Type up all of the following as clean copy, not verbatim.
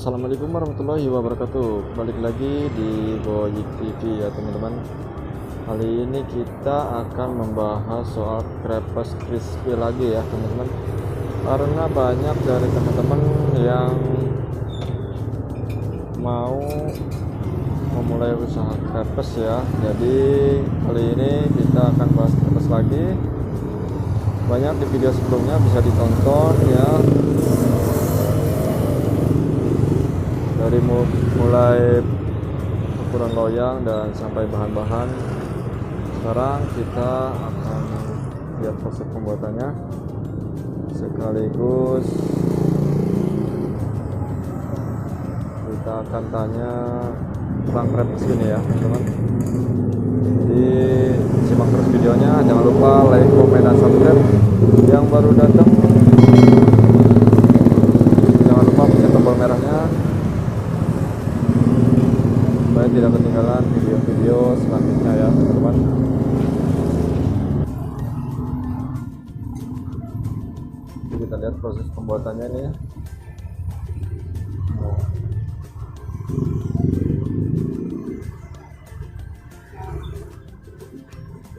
Assalamualaikum warahmatullahi wabarakatuh. Balik lagi di Boyik TV ya teman-teman. Kali ini kita akan membahas soal crepes crispy lagi ya teman-teman. Karena banyak dari teman-teman yang mau memulai usaha crepes ya. Jadi kali ini kita akan bahas crepes lagi. Banyak di video sebelumnya bisa ditonton ya. Dari mulai ukuran loyang dan sampai bahan-bahan. Sekarang kita akan lihat proses pembuatannya sekaligus kita akan tanya tentang crepes ini ya teman-teman. Jadi simak terus videonya, jangan lupa like, komen, dan subscribe. Yang baru datang jangan lupa pencet tombol merahnya supaya tidak ketinggalan video-video selanjutnya ya teman-teman. Kita lihat proses pembuatannya ini ya.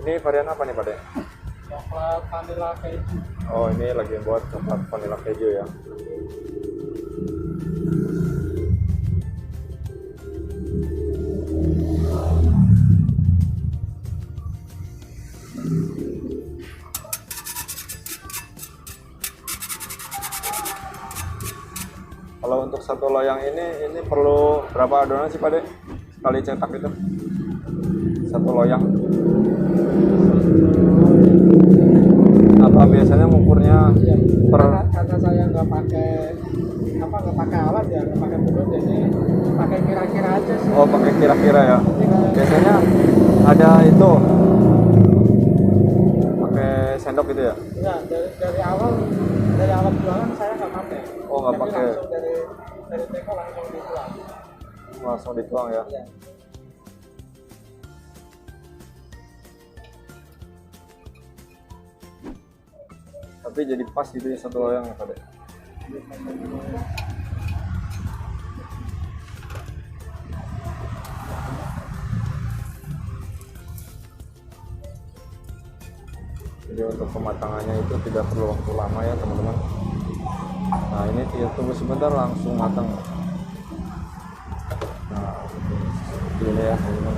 Ini varian apa nih Pak De? Coklat vanilla keju. Oh, ini lagi buat coklat vanilla keju ya. Kalau untuk satu loyang ini perlu berapa adonan sih Pak De? Sekali cetak itu? Satu loyang. Apa biasanya mengukurnya Iya. per Karena saya nggak pakai alat ya, nggak pakai mulut, jadi pakai kira-kira aja sih. Oh, pakai kira-kira ya. Jadi kalau- Biasanya ada itu pakai sendok gitu ya. Enggak, dari awal jualan saya nggak pakai. Oh, nggak Jadi pakai. langsung dari teko langsung dituang. Langsung dituang ya. Iya. Tapi jadi pas gitu ya satu loyang ya Pak De. Jadi untuk pematangannya itu tidak perlu waktu lama ya teman-teman. Nah, ini kita tunggu sebentar langsung matang. Nah, seperti ini ya teman-teman.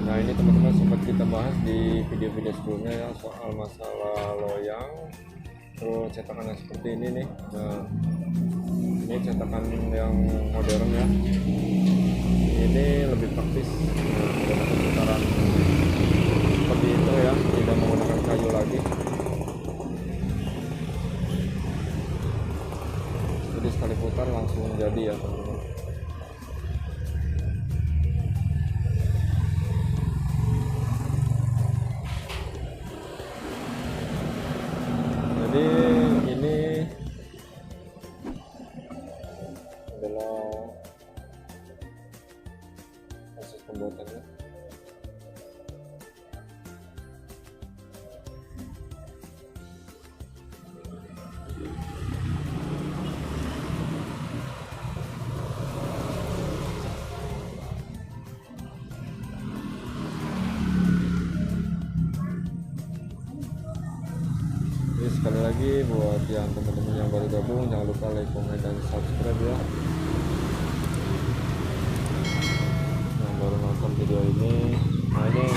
Nah, ini teman-teman sempat kita bahas di video-video sebelumnya ya soal masalah loyang. Terus cetakan yang seperti ini nih. Nah, ini cetakan yang modern ya. Ini lebih praktis menggunakan putaran seperti itu ya, tidak menggunakan kayu lagi. Jadi sekali putar langsung jadi ya teman-teman. Jadi ini adalah proses pembuatannya. Jadi sekali lagi buat yang teman-teman yang baru gabung, jangan lupa like, komen, dan subscribe ya. Yang baru nonton video ini, nah ini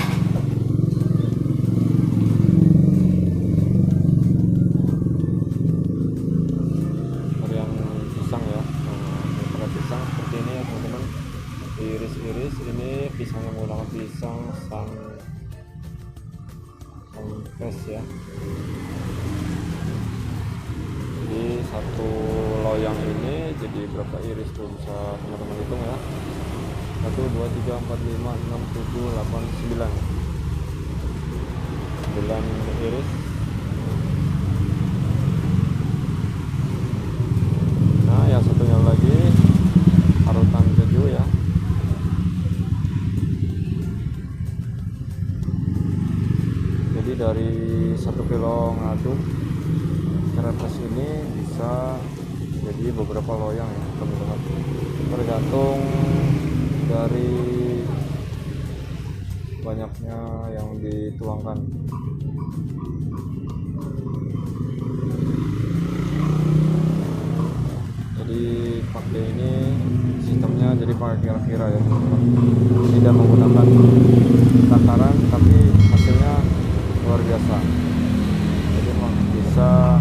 varian pisang ya. Nah, ini pakai pisang seperti ini ya teman-teman. Iris-iris, ini pisangnya menggunakan pisang Sunfresh ya. Jadi satu loyang ini jadi berapa iris tuh, bisa teman-teman hitung ya. 1, 2, 3, 4, 5, 6, 7, 8, 9 iris. Nah, yang satunya lagi parutan keju ya. dari 1 kilo ngaduk kerepes ini bisa jadi beberapa loyang ya teman-teman, tergantung dari banyaknya yang dituangkan. Jadi pakai ini sistemnya jadi pakai kira-kira ya teman-teman, tidak menggunakan takaran tapi hasilnya luar biasa. Jadi bisa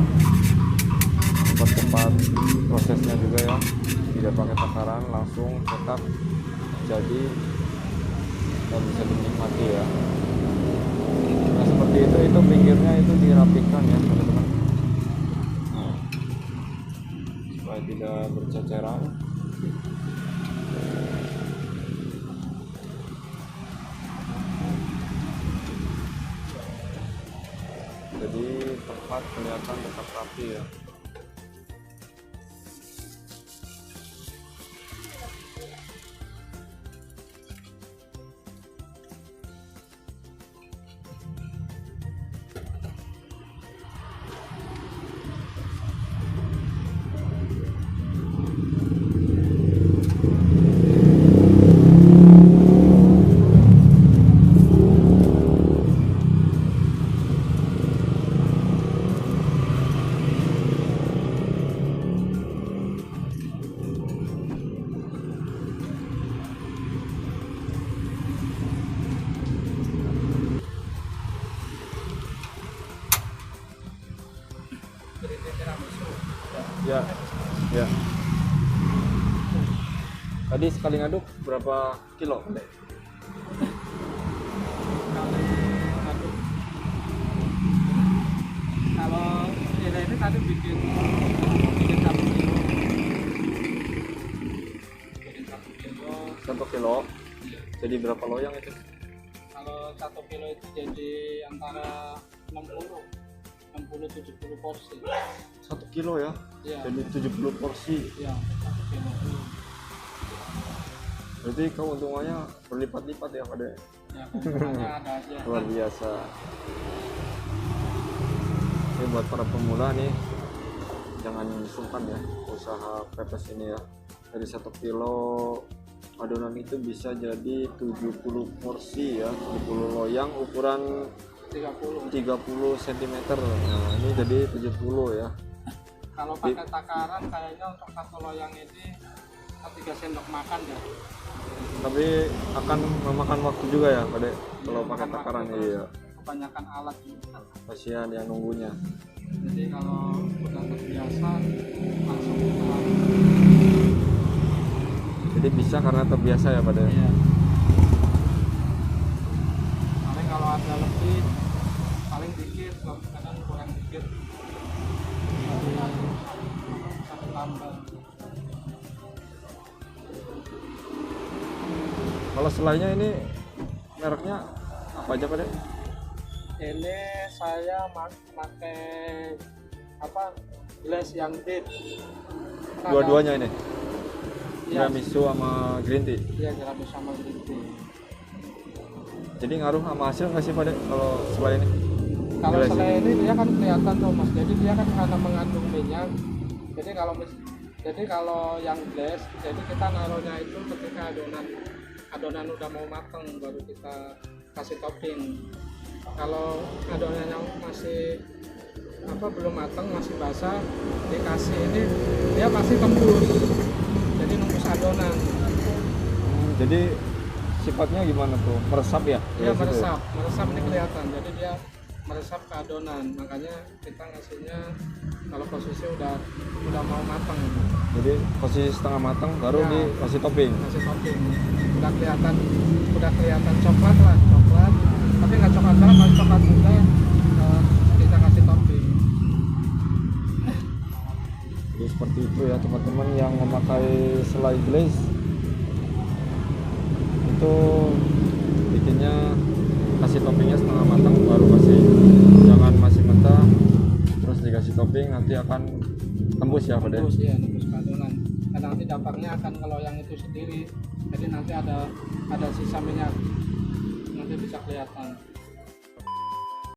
mempercepat prosesnya juga ya, tidak pakai takaran, langsung cetak jadi dan bisa dinikmati ya. Nah seperti itu pinggirnya itu dirapikan ya teman-teman, supaya tidak berceceran. Jadi tempat kelihatan tetap rapi ya. Ya, ya. Tadi sekali ngaduk berapa kilo? Kali ngaduk, kalau ini tadi bikin 1 kilo, bikin 1 kilo. 1 kilo. Iya. Jadi berapa loyang itu? Kalau 1 kilo itu jadi antara 60-70 porsi. 1 kilo ya? Iya. Jadi 70 porsi. Iya, 1 kilo. Berarti keuntungannya berlipat-lipat ya pada. Ya, keuntungannya ada aja. Luar biasa. Ini buat para pemula nih, jangan sungkan ya usaha pepes ini ya. Dari 1 kilo adonan itu bisa jadi 70 porsi ya, 70 loyang ukuran 30 cm. Nah ini jadi 70 ya. Kalau pakai takaran kayaknya untuk 1 loyang ini 3 sendok makan ya. Tapi akan memakan waktu juga ya pada kalau pakai Makan takaran. waktu, Iya, kebanyakan alat juga. kasihan yang nunggunya. Jadi kalau udah terbiasa langsung kita. Jadi bisa karena terbiasa ya pada. Iya. Paling kalau ada lebih paling dikit, kadang kurang dikit. Satu tambah. Kalau selainnya ini mereknya apa aja pada? Ini saya pakai apa, glass yang deep. Dua-duanya ini? Iya. Tiramisu sama green tea. Iya, tiramisu sama green tea. Jadi ngaruh sama hasil nggak sih pada kalau selain ini? Kalau Glass selain ini dia kan kelihatan tuh mas, jadi dia kan karena mengandung minyak. Jadi kalau yang glass, jadi kita naruhnya itu ketika adonan udah mau matang baru kita kasih topping. Kalau adonannya masih belum matang, masih basah, dikasih ini dia pasti tembus, jadi nembus adonan. Jadi sifatnya gimana tuh? Meresap ya? Dia Dari situ ya? meresap ini kelihatan, jadi dia meresap ke adonan, makanya kita ngasihnya kalau posisi udah mau matang. Jadi posisi setengah matang baru Ya. dikasih topping. Kasih topping, udah kelihatan coklat, tapi nggak coklat banget, kalau coklat muda kita kasih topping. Jadi seperti itu ya teman-teman yang memakai selai glaze itu bikinnya kasih toppingnya setengah matang baru kasih, jangan masih mentah terus dikasih topping, nanti akan tembus ya pada. Tembus ya, nembus ke adonan. Dan nanti dampaknya akan ngeloyang itu sendiri, jadi nanti ada sisa minyak, nanti bisa kelihatan.